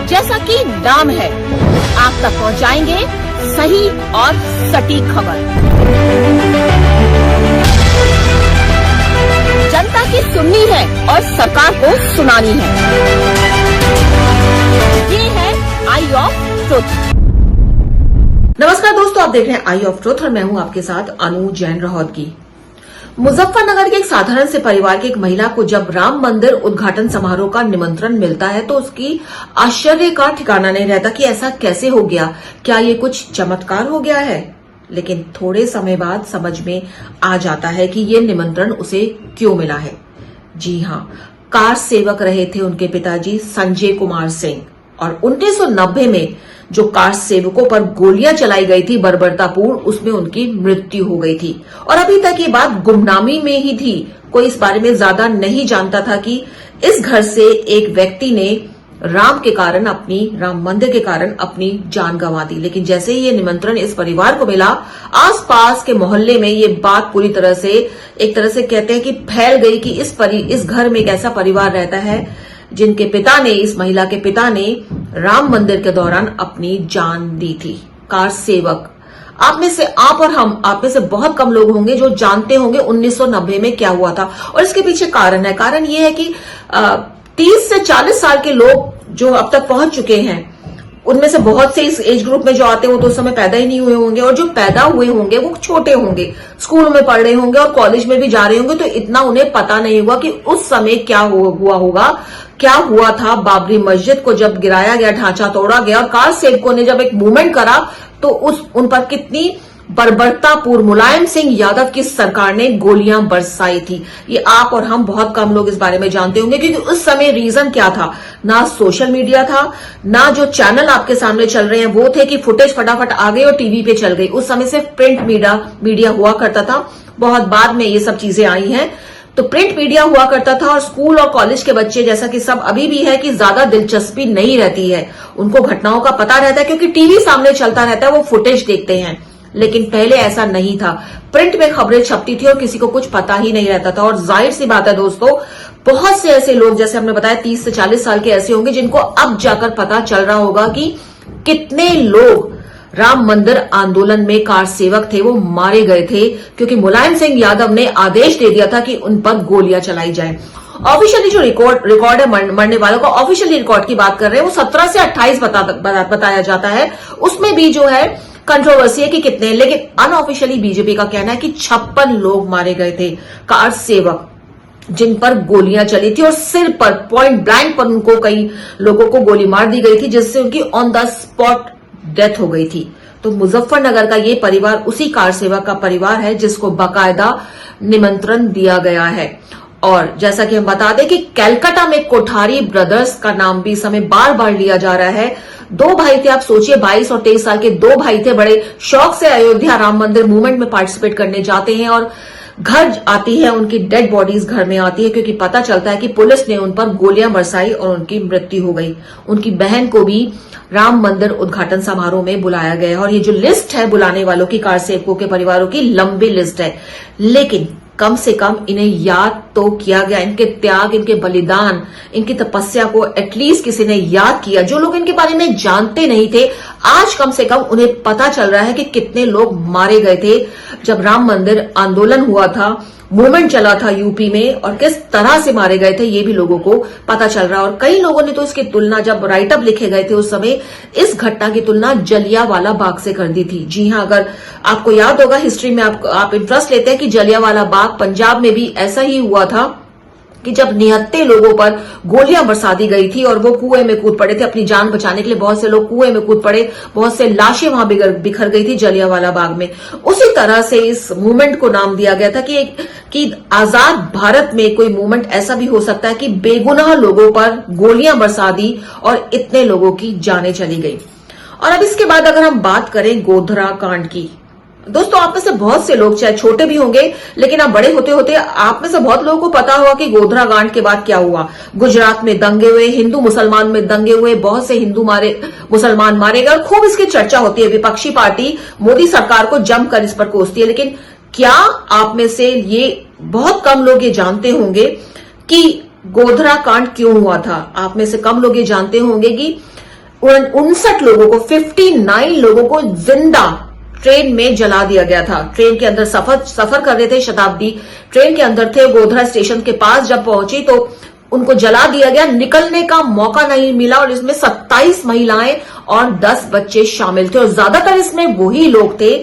जैसा कि नाम है, आप तक पहुंचाएंगे सही और सटीक खबर। जनता की सुननी है और सरकार को सुनानी है। ये है आई ऑफ ट्रुथ। नमस्कार दोस्तों, आप देख रहे हैं आई ऑफ ट्रुथ और मैं हूं आपके साथ अनु जैन रहोदगी। मुजफ्फरनगर के एक साधारण से परिवार की एक महिला को जब राम मंदिर उद्घाटन समारोह का निमंत्रण मिलता है तो उसकी आश्चर्य का ठिकाना नहीं रहता कि ऐसा कैसे हो गया, क्या ये कुछ चमत्कार हो गया है। लेकिन थोड़े समय बाद समझ में आ जाता है कि ये निमंत्रण उसे क्यों मिला है। जी हां, कार सेवक रहे थे उनके पिताजी संजय कुमार सिंह और 1990 में जो कार सेवकों पर गोलियां चलाई गई थी बर्बरतापूर्ण, उसमें उनकी मृत्यु हो गई थी और अभी तक ये बात गुमनामी में ही थी। कोई इस बारे में ज्यादा नहीं जानता था कि इस घर से एक व्यक्ति ने राम मंदिर के कारण अपनी जान गंवा दी। लेकिन जैसे ही ये निमंत्रण इस परिवार को मिला, आसपास के मोहल्ले में ये बात पूरी तरह से एक तरह से कहते हैं कि फैल गई कि इस घर में एक ऐसा परिवार रहता है जिनके पिता ने, इस महिला के पिता ने राम मंदिर के दौरान अपनी जान दी थी। कार सेवक, आप में से बहुत कम लोग होंगे जो जानते होंगे 1990 में क्या हुआ था। और इसके पीछे कारण है। कारण ये है कि 30 से 40 साल के लोग जो अब तक पहुंच चुके हैं, उनमें से बहुत से इस एज ग्रुप में जो आते हैं वो तो उस समय पैदा ही नहीं हुए होंगे, और जो पैदा हुए होंगे वो छोटे होंगे, स्कूल में पढ़ रहे होंगे और कॉलेज में भी जा रहे होंगे, तो इतना उन्हें पता नहीं होगा कि उस समय क्या हुआ होगा, क्या हुआ था। बाबरी मस्जिद को जब गिराया गया, ढांचा तोड़ा गया और कार सेवकों ने जब एक मूवमेंट करा तो उन पर कितनी बर्बरतापूर्ण मुलायम सिंह यादव की सरकार ने गोलियां बरसाई थी। ये आप और हम बहुत कम लोग इस बारे में जानते होंगे, क्योंकि उस समय रीजन क्या था, ना सोशल मीडिया था, ना जो चैनल आपके सामने चल रहे हैं वो थे कि फुटेज फटाफट आ गई और टीवी पे चल गई। उस समय सिर्फ प्रिंट मीडिया हुआ करता था, बहुत बाद में ये सब चीजें आई हैं। तो प्रिंट मीडिया हुआ करता था और स्कूल और कॉलेज के बच्चे, जैसा कि सब अभी भी है, कि ज्यादा दिलचस्पी नहीं रहती है, उनको घटनाओं का पता रहता है क्योंकि टीवी सामने चलता रहता है, वो फुटेज देखते हैं। लेकिन पहले ऐसा नहीं था, प्रिंट में खबरें छपती थी और किसी को कुछ पता ही नहीं रहता था। और जाहिर सी बात है दोस्तों, बहुत से ऐसे लोग, जैसे हमने बताया 30 से 40 साल के ऐसे होंगे जिनको अब जाकर पता चल रहा होगा कि कितने लोग राम मंदिर आंदोलन में कार सेवक थे, वो मारे गए थे क्योंकि मुलायम सिंह यादव ने आदेश दे दिया था कि उन पर गोलियां चलाई जाए। ऑफिशियली जो रिकॉर्ड है मरने वालों का, ऑफिशियली रिकॉर्ड की बात कर रहे हैं, वो 17 से 28 बताया जाता है। उसमें भी जो है कंट्रोवर्सी है कि कितने, लेकिन अनऑफिशियली बीजेपी का कहना है कि 56 लोग मारे गए थे कार सेवक जिन पर गोलियां चली थी और सिर पर पॉइंट ब्लैंक पर उनको कई लोगों को गोली मार दी गई थी, जिससे उनकी ऑन द स्पॉट डेथ हो गई थी। तो मुजफ्फरनगर का ये परिवार उसी कार सेवक का परिवार है जिसको बाकायदा निमंत्रण दिया गया है। और जैसा कि हम बता दें कि कलकत्ता में कोठारी ब्रदर्स का नाम भी इस समय बार बार लिया जा रहा है। दो भाई थे, आप सोचिए 22 और 23 साल के दो भाई थे, बड़े शौक से अयोध्या राम मंदिर मूवमेंट में पार्टिसिपेट करने जाते हैं और घर आती है, उनकी डेड बॉडीज घर में आती है क्योंकि पता चलता है कि पुलिस ने उन पर गोलियां बरसाई और उनकी मृत्यु हो गई। उनकी बहन को भी राम मंदिर उद्घाटन समारोह में बुलाया गया है और ये जो लिस्ट है बुलाने वालों की, कार सेवकों के परिवारों की लंबी लिस्ट है, लेकिन कम से कम इन्हें याद तो किया गया। इनके त्याग, इनके बलिदान, इनकी तपस्या को एटलीस्ट किसी ने याद किया। जो लोग इनके बारे में जानते नहीं थे, आज कम से कम उन्हें पता चल रहा है कि कितने लोग मारे गए थे जब राम मंदिर आंदोलन हुआ था, मूवमेंट चला था यूपी में, और किस तरह से मारे गए थे ये भी लोगों को पता चल रहा है। और कई लोगों ने तो इसकी तुलना, जब राइटअप लिखे गए थे उस समय, इस घटना की तुलना जलियांवाला बाग से कर दी थी। जी हां, अगर आपको याद होगा, हिस्ट्री में आप इंटरेस्ट लेते हैं कि जलियांवाला बाग पंजाब में भी ऐसा ही हुआ था कि जब 79 लोगों पर गोलियां बरसा दी गई थी और वो कुएं में कूद पड़े थे अपनी जान बचाने के लिए। बहुत से लोग कुएं में कूद पड़े, बहुत से लाशें वहां बिखर गई थी जलियांवाला बाग में। उसी तरह से इस मूवमेंट को नाम दिया गया था कि आजाद भारत में कोई मूवमेंट ऐसा भी हो सकता है कि बेगुनाह लोगों पर गोलियां बरसा दी और इतने लोगों की जानें चली गई। और अब इसके बाद अगर हम बात करें गोधरा कांड की, दोस्तों आप में से बहुत से लोग, चाहे छोटे भी होंगे लेकिन आप बड़े होते होते आप में से बहुत लोगों को पता होगा कि गोधरा कांड के बाद क्या हुआ। गुजरात में दंगे हुए, हिंदू मुसलमान में दंगे हुए, बहुत से मुसलमान मारे गए और खूब इसकी चर्चा होती है। विपक्षी पार्टी मोदी सरकार को जमकर इस पर कोसती है। लेकिन क्या आप में से ये बहुत कम लोग ये जानते होंगे कि गोधरा कांड क्यों हुआ था? आप में से कम लोग ये जानते होंगे कि 59 लोगों को 59 लोगों को जिंदा ट्रेन में जला दिया गया था। ट्रेन के अंदर सफर कर रहे थे, शताब्दी ट्रेन के अंदर थे। गोधरा स्टेशन के पास जब पहुंची तो उनको जला दिया गया, निकलने का मौका नहीं मिला। और इसमें 27 महिलाएं और 10 बच्चे शामिल थे और ज्यादातर इसमें वही लोग थे,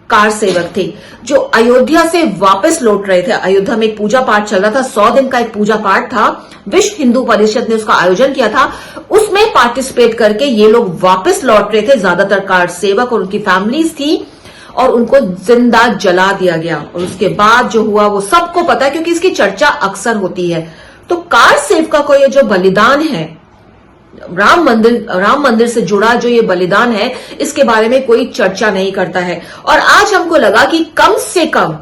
कार सेवक थे, जो अयोध्या से वापस लौट रहे थे। अयोध्या में एक पूजा पाठ चल रहा था, 100 दिन का एक पूजा पाठ था, विश्व हिंदू परिषद ने उसका आयोजन किया था। उसमें पार्टिसिपेट करके ये लोग वापस लौट रहे थे, ज्यादातर कार सेवक और उनकी फैमिलीज थी, और उनको जिंदा जला दिया गया। और उसके बाद जो हुआ वो सबको पता है, क्योंकि इसकी चर्चा अक्सर होती है। तो कार सेवका को ये जो बलिदान है, राम मंदिर से जुड़ा जो ये बलिदान है, इसके बारे में कोई चर्चा नहीं करता है। और आज हमको लगा कि कम से कम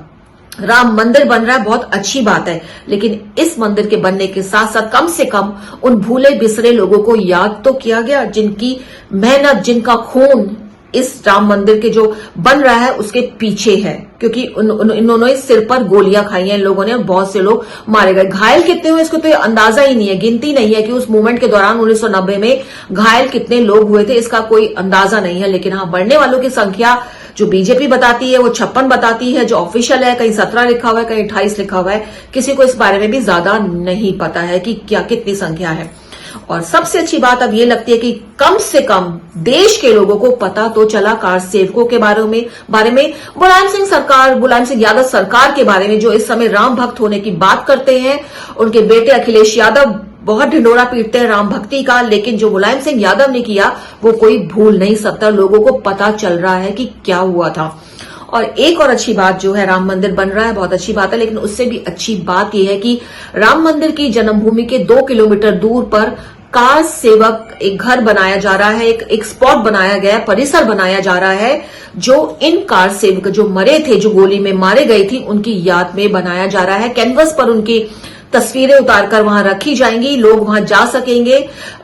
राम मंदिर बन रहा है, बहुत अच्छी बात है, लेकिन इस मंदिर के बनने के साथ साथ कम से कम उन भूले बिसरे लोगों को याद तो किया गया, जिनकी मेहनत, जिनका खून इस राम मंदिर के जो बन रहा है उसके पीछे है। क्योंकि इन्होंने सिर पर गोलियां खाई हैं लोगों ने, बहुत से लोग मारे गए। घायल कितने हुए इसको तो अंदाजा ही नहीं है, गिनती नहीं है कि उस मूवमेंट के दौरान 1990 में घायल कितने लोग हुए थे, इसका कोई अंदाजा नहीं है। लेकिन हाँ, मरने वालों की संख्या जो बीजेपी बताती है वो 56 बताती है, जो ऑफिशियल है कहीं 17 लिखा हुआ है, कहीं 28 लिखा हुआ है। किसी को इस बारे में भी ज्यादा नहीं पता है कि क्या कितनी संख्या है। और सबसे अच्छी बात अब ये लगती है कि कम से कम देश के लोगों को पता तो चला कार सेवकों के बारे में मुलायम सिंह यादव सरकार के बारे में, जो इस समय राम भक्त होने की बात करते हैं। उनके बेटे अखिलेश यादव बहुत ढिंडोरा पीटते हैं राम भक्ति का, लेकिन जो मुलायम सिंह यादव ने किया वो कोई भूल नहीं सकता। लोगों को पता चल रहा है कि क्या हुआ था। और एक और अच्छी बात जो है, राम मंदिर बन रहा है, बहुत अच्छी बात है, लेकिन उससे भी अच्छी बात यह है कि राम मंदिर की जन्मभूमि के 2 किलोमीटर दूर पर कार सेवक एक घर बनाया जा रहा है, एक स्पॉट बनाया गया, परिसर बनाया जा रहा है, जो इन कार सेवक जो मरे थे, जो गोली में मारे गए थी, उनकी याद में बनाया जा रहा है। कैनवस पर उनकी तस्वीरें उतारकर वहां रखी जाएंगी, लोग वहां जा सकेंगे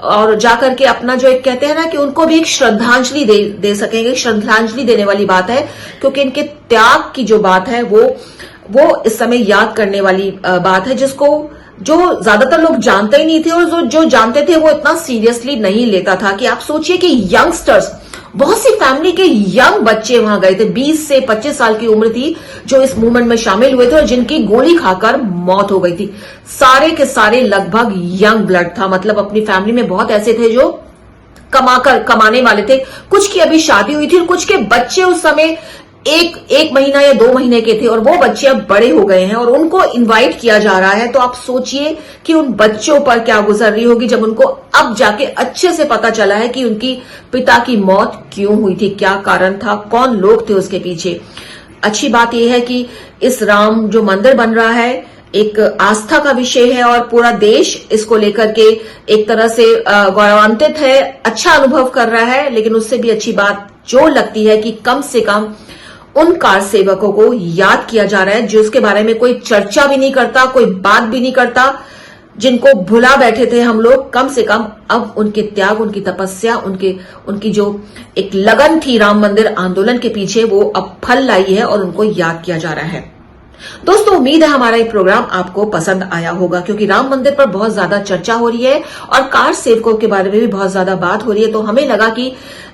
और जाकर के अपना जो एक कहते हैं ना कि उनको भी एक श्रद्धांजलि दे सकेंगे। श्रद्धांजलि देने वाली बात है, क्योंकि इनके त्याग की जो बात है वो इस समय याद करने वाली बात है, जो ज्यादातर लोग जानते ही नहीं थे, और जो जानते थे वो इतना सीरियसली नहीं लेता था। कि आप सोचिए कि यंगस्टर्स, बहुत सी फैमिली के यंग बच्चे वहां गए थे, 20 से 25 साल की उम्र थी, जो इस मूवमेंट में शामिल हुए थे और जिनकी गोली खाकर मौत हो गई थी। सारे के सारे लगभग यंग ब्लड था, मतलब अपनी फैमिली में बहुत ऐसे थे जो कमाने वाले थे। कुछ की अभी शादी हुई थी और कुछ के बच्चे उस समय एक महीना या 2 महीने के थे, और वो बच्चे अब बड़े हो गए हैं और उनको इनवाइट किया जा रहा है। तो आप सोचिए कि उन बच्चों पर क्या गुजर रही होगी जब उनको अब जाके अच्छे से पता चला है कि उनकी पिता की मौत क्यों हुई थी, क्या कारण था, कौन लोग थे उसके पीछे। अच्छी बात यह है कि इस राम जो मंदिर बन रहा है एक आस्था का विषय है और पूरा देश इसको लेकर के एक तरह से गौरवान्वित है, अच्छा अनुभव कर रहा है। लेकिन उससे भी अच्छी बात जो लगती है कि कम से कम उन कार सेवकों को याद किया जा रहा है, जो उसके बारे में कोई चर्चा भी नहीं करता, कोई बात भी नहीं करता, जिनको भुला बैठे थे हम लोग। कम से कम अब उनके त्याग, उनकी तपस्या, उनकी जो एक लगन थी राम मंदिर आंदोलन के पीछे, वो अब फल लाई है और उनको याद किया जा रहा है। दोस्तों, उम्मीद है हमारा ये प्रोग्राम आपको पसंद आया होगा, क्योंकि राम मंदिर पर बहुत ज्यादा चर्चा हो रही है और कार सेवकों के बारे में भी बहुत ज्यादा बात हो रही है। तो हमें लगा कि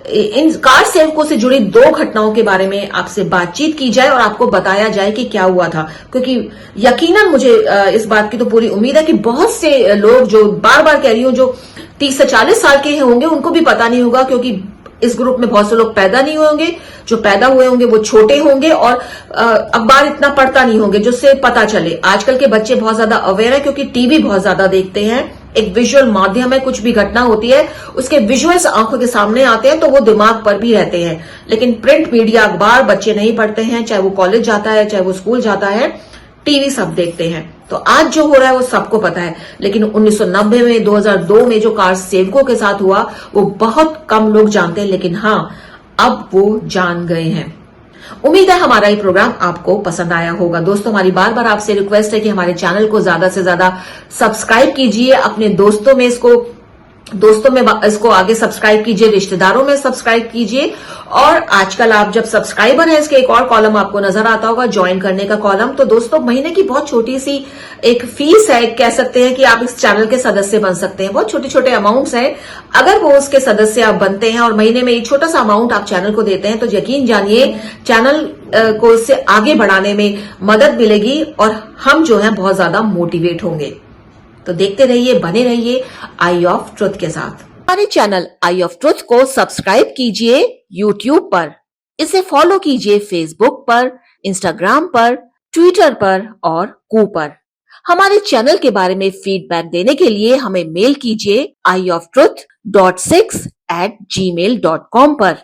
इन कार सेवकों से जुड़ी 2 घटनाओं के बारे में आपसे बातचीत की जाए और आपको बताया जाए कि क्या हुआ था। क्योंकि यकीनन मुझे इस बात की तो पूरी उम्मीद है कि बहुत से लोग, जो बार बार कह रही हूं, जो 30 से 40 साल के होंगे, उनको भी पता नहीं होगा, क्योंकि इस ग्रुप में बहुत से लोग पैदा नहीं हुए होंगे, जो पैदा हुए होंगे वो छोटे होंगे और अखबार इतना पढ़ता नहीं होंगे जिससे पता चले। आजकल के बच्चे बहुत ज्यादा अवेयर है, क्योंकि टीवी बहुत ज्यादा देखते हैं, एक विजुअल माध्यम है, कुछ भी घटना होती है उसके विजुअल्स आंखों के सामने आते हैं तो वो दिमाग पर भी रहते हैं। लेकिन प्रिंट मीडिया, अखबार बच्चे नहीं पढ़ते हैं, चाहे वो कॉलेज जाता है, चाहे वो स्कूल जाता है, टीवी सब देखते हैं। तो आज जो हो रहा है वो सबको पता है, लेकिन 1990 में, 2002 में जो कार सेवकों के साथ हुआ वो बहुत कम लोग जानते हैं, लेकिन हाँ, अब वो जान गए हैं। उम्मीद है हमारा ये प्रोग्राम आपको पसंद आया होगा। दोस्तों, हमारी बार बार आपसे रिक्वेस्ट है कि हमारे चैनल को ज्यादा से ज्यादा सब्सक्राइब कीजिए, अपने दोस्तों में इसको दोस्तों में इसको आगे सब्सक्राइब कीजिए, रिश्तेदारों में सब्सक्राइब कीजिए। और आजकल आप जब सब्सक्राइबर हैं, इसके एक और कॉलम आपको नजर आता होगा, ज्वाइन करने का कॉलम। तो दोस्तों महीने की बहुत छोटी सी एक फीस है, कह सकते हैं कि आप इस चैनल के सदस्य बन सकते हैं। बहुत छोटे छोटे अमाउंट्स हैं, अगर वो उसके सदस्य आप बनते हैं और महीने में एक छोटा सा अमाउंट आप चैनल को देते हैं, तो यकीन जानिए चैनल को इससे आगे बढ़ाने में मदद मिलेगी और हम जो है बहुत ज्यादा मोटिवेट होंगे। तो देखते रहिए, बने रहिए आई ऑफ ट्रुथ के साथ। हमारे चैनल आई ऑफ ट्रुथ को सब्सक्राइब कीजिए यूट्यूब पर, इसे फॉलो कीजिए फेसबुक पर, इंस्टाग्राम पर, ट्विटर पर और कू पर। हमारे चैनल के बारे में फीडबैक देने के लिए हमें मेल कीजिए ioftruth.6@gmail.com पर।